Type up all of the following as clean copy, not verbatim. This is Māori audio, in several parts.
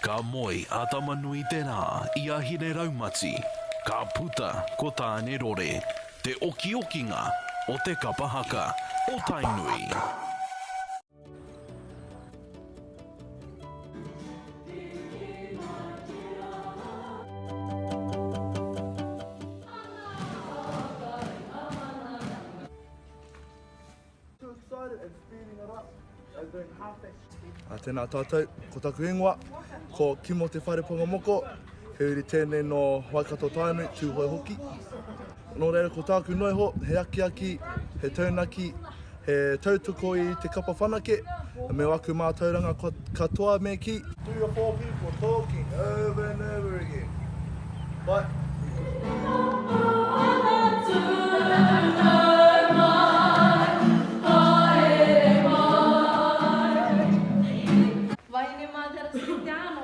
Ka moi atama nui tērā, ia hine raumati. Ka puta ko tāne rore, te oki-okinga o te kapahaka o Tainui. Tēnā tātou, ko taku ingoa, ko Kimo te whareponga moko, he uri tēnei no Waikato Tainui, tūhoi hoki. Nō reira ko tāku noiho, he aki, he taunaki, he tautoko i te kapa Whanake, me waku mātauranga katoa me ki. 3 or 4 people talking over and over again. But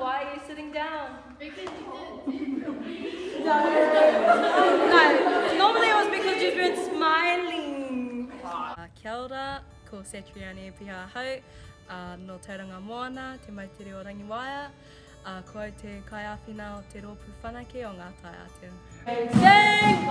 Why are you sitting down? Because you did. No, normally it was because you've been smiling. Kia ora, ko Satriani e piha hau, no Tauranga Moana, te maitere o Rangiwaia, ko au te kaiawhina o te Roopu Whanake o ngā Taiatea. Sing!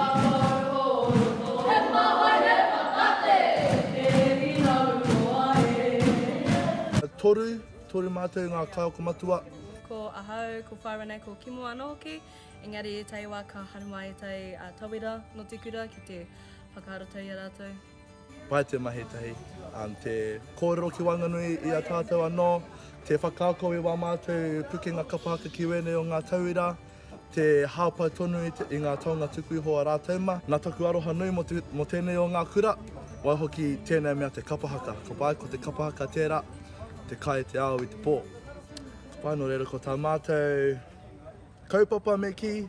Toru mātou ngā kaioko matua. Ko ahau, ko whairanei, ko Kimo Whanake, engari e tei wā ka harumai e tei tawira no te kura ki te whakaharatau i a rātou. Pai te mahi tahi, te kōrero ki wanganui i a tātou anō, te whakaako i wā mātou puke ngā kapahaka ki wene o ngā tauira, te hāpai tonu i ngā taonga tuku iho a rātauma. Nā taku aroha nui mo tēnei o ngā kura, wai hoki tēnei mea te kapahaka. Ko pai ko te kapahaka tērā, te kai te ao i te pō. Ko pai no reira ko tā mātou kaupapa me ki,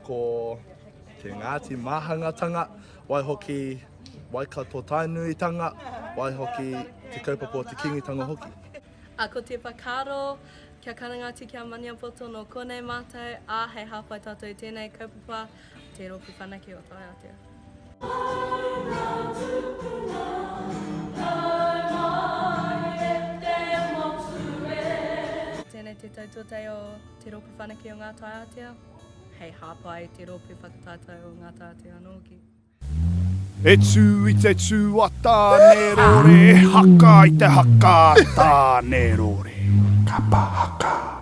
ko te Ngāti Māhangatanga, wai hoki Waikato Tainui tanga, wai hoki te kaupapa o te kingitanga hoki. Ko te whakaro, kia karangati kia maniapoto no konei mātou, hei hāpai tātou i tēnei kaupapa, te Roopu Whanake o Taiatea. Tēnei te tautotei o te Roopu Whanake o ngā Taiatea, hei hāpai te Roopu Whakatātou o ngā Taiatea anō ki. E tū i te tūata ne rore, haka i te haka tā ne rore. Kapahaka.